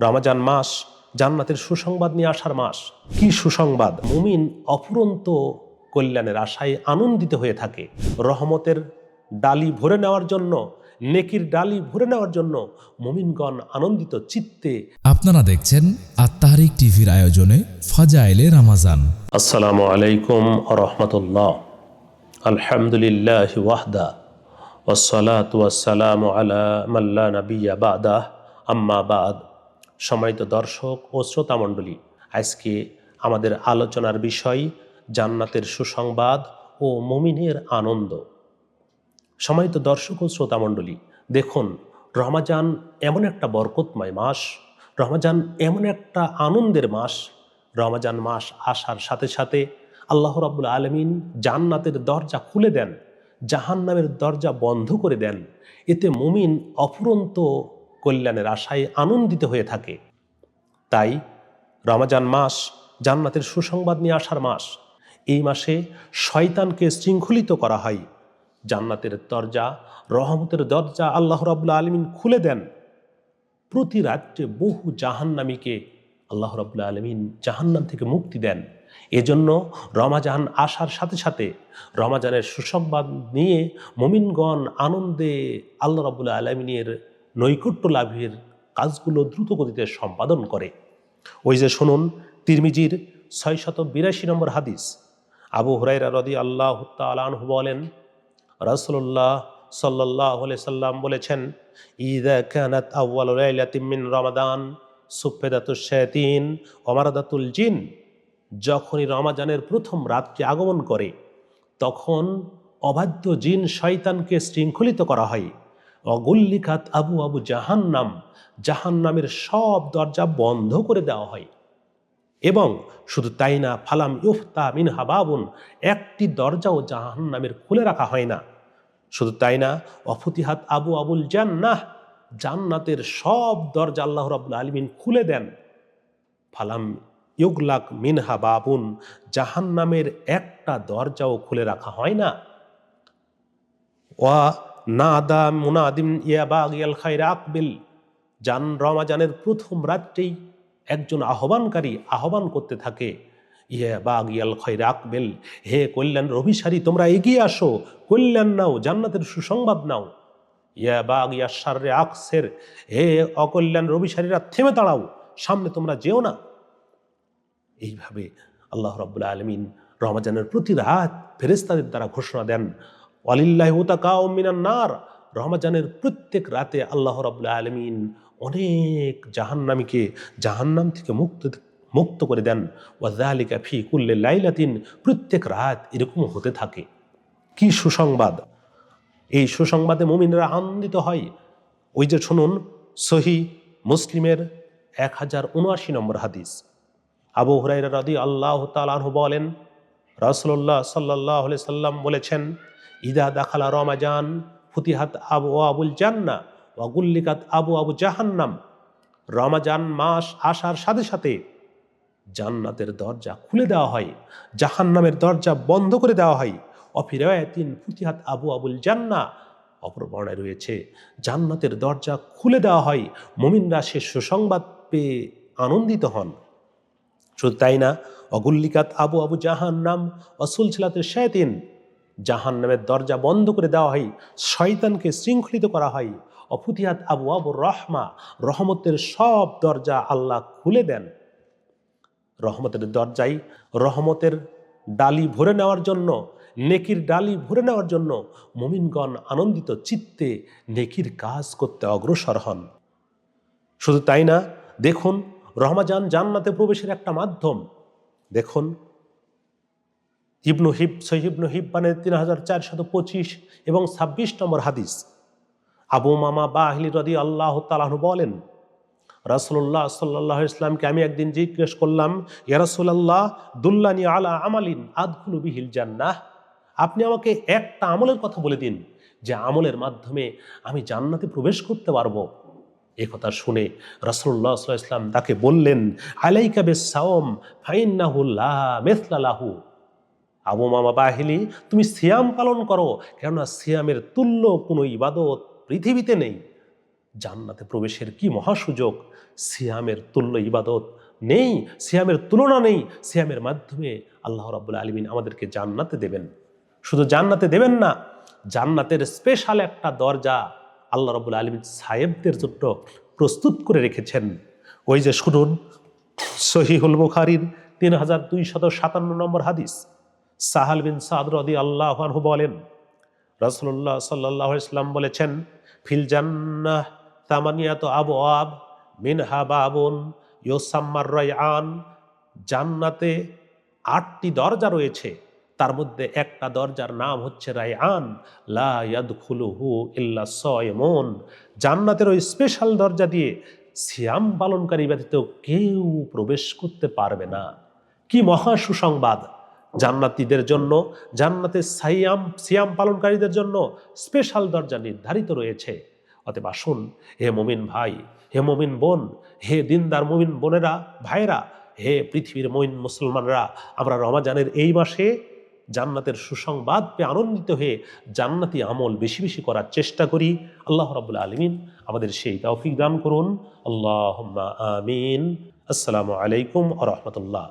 রমজান মাস জান্নাতের সুসংবাদ নিয়ে আসার মাস। কি সুসংবাদ! মুমিন অফুরন্ত কল্যাণের আশায় আনন্দিত হয়ে থাকে। রহমতের ডালি ভরে নেওয়ার জন্য, নেকির ডালি ভরে নেওয়ার জন্য মুমিনগণ আনন্দিত চিত্তে। আপনারা দেখছেন আত-তাহরিক টিভির আয়োজনে ফাজাইলে রমাজান। আসসালামু আলাইকুম ওয়া রাহমাতুল্লাহ। আলহামদুলিল্লাহ ওয়াহদা ওয়াসসালাতু ওয়াসসালামু আলা মান লা নাবিয়্যা বা'দাহ, আম্মা বা'দ। সম্মানিত দর্শক ও শ্রোতামণ্ডলী, আজকে আমাদের আলোচনার বিষয় জান্নাতের সুসংবাদ ও মুমিনের আনন্দ। সম্মানিত দর্শক ও শ্রোতামণ্ডলী, দেখুন, রমজান এমন একটা বরকতময় মাস, রমজান এমন একটা আনন্দের মাস। রমজান মাস আসার সাথে সাথে আল্লাহ রাব্বুল আলামিন জান্নাতের দরজা খুলে দেন, জাহান্নামের দরজা বন্ধ করে দেন। এতে মুমিন অফুরন্ত কল্যাণের আশায় আনন্দিত হয়ে থাকে। তাই রমজান মাস জান্নাতের সুসংবাদ নিয়ে আসার মাস। এই মাসে শয়তানকে শৃঙ্খলিত করা হয়। জান্নাতের দরজা, রহমতের দরজা আল্লাহ রাব্বুল আলামিন খুলে দেন। প্রতি রাত্রে বহু জাহান্নামীকে আল্লাহ রাব্বুল আলামিন জাহান্নাম থেকে মুক্তি দেন। এজন্য রমজান আসার সাথে সাথে রমজানের সুসংবাদ নিয়ে মুমিনগণ আনন্দে আল্লাহ রাব্বুল আলামিনের নৈকট্য লাভের কাজগুলো দ্রুত গতিতে সম্পাদন করে। ওই যে শুনুন, তিরমিজির 682 নম্বর হাদিস। আবু হুরায়রা রাদিয়াল্লাহু তাআলা আনহু বলেন, রাসূলুল্লাহ সাল্লাল্লাহু আলাইহি সাল্লাম বলেছেন, ইযা কানাত আউয়ালু লাইলাতিন মিন রমাদান সুফিদাতুশ শায়াতিন ওয়া মারাদাতুল জিন। যখনই রমজানের প্রথম রাত্রি আগমন করে, তখন অবাধ্য জিন শয়তানকে শৃঙ্খলিত করা হয়। অগুল্লিকাত আবু আবু জাহান্নাম, জাহান্নামের সব দরজা বন্ধ করে দেওয়া হয়। এবং শুধু তাই না, ফালাম ইউফতা মিনহা বাবুন, একটি দরজাও জাহান্নামের খুলে রাখা হয় না। শুধু তাই না, অফুতিহাত আবু আবুল জান্নাহ, জান্নাতের সব দরজা আল্লাহ রাব্বুল আলামিন খুলে দেন। ফালাম ইউগলাক মিনহা বাবুন, জাহান্নামের একটা দরজাও খুলে রাখা হয় না। ওয়া নাদা মুনাদিম ইয়া বাগিয়াল খায়র আকবিল, রমজানের প্রথম রাত্রেই একজন আহ্বানকারী আহ্বান করতে থাকে, ইয়া বাগিয়াল খায়র আকবিল, হে কল্যাণের অভিসারী, তোমরা এগিয়ে আসো, কল্যাণ নাও, জান্নাতের সুসংবাদ নাও। ইয়া বাগিয়া শাররে আকসের, হে অকল্যাণের অভিসারীরা, থেমে দাঁড়াও, সামনে তোমরা যেও না। এইভাবে আল্লাহ রাব্বুল আলামিন রমজানের প্রতি রাত ফেরেশতাদের দ্বারা ঘোষণা দেন, ওয়ালিল্লাহি উতাকাউম মিনান নার, রমজানের প্রত্যেক রাতে আল্লাহ রাব্বুল আলামিন অনেক জাহান্নামীকে জাহান্নাম থেকে মুক্ত করে দেন। ওয়াযালিকা ফি কুল্লি লাইলাতিন, প্রত্যেক রাত এরকম হতে থাকে। কি সুসংবাদ! এই সুসংবাদে মুমিনরা আনন্দিত হয়। ওই যে শুনুন, সহিহ মুসলিমের 1079 নম্বর হাদিস। আবু হুরায়রা রাদিয়াল্লাহু তাআলা আনহু বলেন, রাসূলুল্লাহ সাল্লাল্লাহু আলাইহি সাল্লাম বলেছেন, ইদা দাখালা রমাজান ফুতিহাত আবু আবুল জান্নাহ ওয়া গুল্লিকাত আবু আবু জাহান্নাম। রমজান মাস আসার সাথে সাথে জান্নাতের দরজা খুলে দেওয়া হয়, জাহান্নামের দরজা বন্ধ করে দেওয়া হয়। অফি রিওয়ায়াতিন ফুতিহাত আবু আবুল জান্নাহ, অপর বর্ণায় রয়েছে জান্নাতের দরজা খুলে দেওয়া হয়। মুমিনরা সে সুসংবাদ পেয়ে আনন্দিত হন। শুধু তাই না, অগুল্লিকাত আবু আবু জাহান্নাম অসুলছিলাতের শায়াতিন, জাহান্নামের দরজা বন্ধ করে দেওয়া হয়, শয়তানকে শৃঙ্খলিত করা হয়। অফুতিহাত আবু আবু রহমা, রহমতের সব দরজা আল্লাহ খুলে দেন। রহমতের দরজায় রহমতের ডালি ভরে নেওয়ার জন্য, নেকির ডালি ভরে নেওয়ার জন্য মুমিনগণ আনন্দিত চিত্তে নেকির কাজ করতে অগ্রসর হন। শুধু তাই না, দেখুন, রমজান জান্নাতে প্রবেশের একটা মাধ্যম। দেখুন, সহিহ ইবনু হিব্বানের 3425 এবং 26 নম্বর হাদিস। আবু মামা বাহিলি রাদিয়াল্লাহু তাআলা আনহু বলেন, রাসূলুল্লাহ সাল্লাল্লাহু আলাইহি ওয়াসাল্লামকে আমি একদিন জিজ্ঞেস করলাম, ইয়া রাসূলুল্লাহ, দুল্লানি আলা আমালিন আদখুলু বিহিল জান্নাহ, আপনি আমাকে একটা আমলের কথা বলে দিন, যে আমলের মাধ্যমে আমি জান্নাতে প্রবেশ করতে পারবো। এ কথা শুনে রাসূলুল্লাহ সাল্লাল্লাহু আলাইহি ওয়াসাল্লাম তাকে বললেন, আলাইকা বিস-সাওম ফাইন্নাহু লা মিছলা লাহু। আবু মামা বাহিলি, তুমি সিয়াম পালন করো, কেননা সিয়ামের তুল্য কোনো ইবাদত পৃথিবীতে নেই। জান্নাতে প্রবেশের কি মহাসুযোগ! সিয়ামের তুল্য ইবাদত নেই, সিয়ামের তুলনা নেই। সিয়ামের মাধ্যমে আল্লাহ রাব্বুল আলামিন আমাদেরকে জান্নাতে দেবেন। শুধু জান্নাতে দেবেন না, জান্নাতের স্পেশাল একটা দরজা আল্লাহ রাব্বুল আলামিন সায়েবদের জন্য প্রস্তুত করে রেখেছেন। ওই যে শুনুন, সহিহুল বুখারীর 3257 নম্বর হাদিস, সাহাল বিন সাদ রাদিয়াল্লাহু আনহু বলেন, রাসূলুল্লাহ সাল্লাল্লাহু আলাইহি ওয়াসাল্লাম বলেছেন, ফিল জান্নাহ তামানিয়াতু আবওয়াব মিনহা বাবুন ইউসাম্মার রায়আন। জান্নাতে 8টি দরজা রয়েছে, তার মধ্যে একটা দরজার নাম হচ্ছে রায়আন, লা ইয়াদখুলুহু ইল্লা সায়িমুন। জান্নাতের ওই স্পেশাল দরজা দিয়ে সিয়াম পালনকারী ব্যতীত কেউ প্রবেশ করতে পারবে না। কি মহা সুসংবাদ! জান্নাতীদের জন্য, জান্নাতে সিয়াম পালনকারীদের জন্য স্পেশাল দরজা নির্ধারিত রয়েছে। অতএব আসুন হে মুমিন ভাই, হে মুমিন বোন, হে দিনদার মুমিন বোনেরা, ভাইরা, হে পৃথিবীর মুমিন মুসলমানরা, আমরা রমাজানের এই মাসে জান্নাতের সুসংবাদ পেয়ে আনন্দিত হয়ে জান্নাতি আমল বেশি বেশি করার চেষ্টা করি। আল্লাহ রাব্বুল আলামিন আমাদের সেই তৌফিক দান করুন। আল্লাহুম্মা আমিন। আসসালামু আলাইকুম ওয়া রাহমাতুল্লাহ।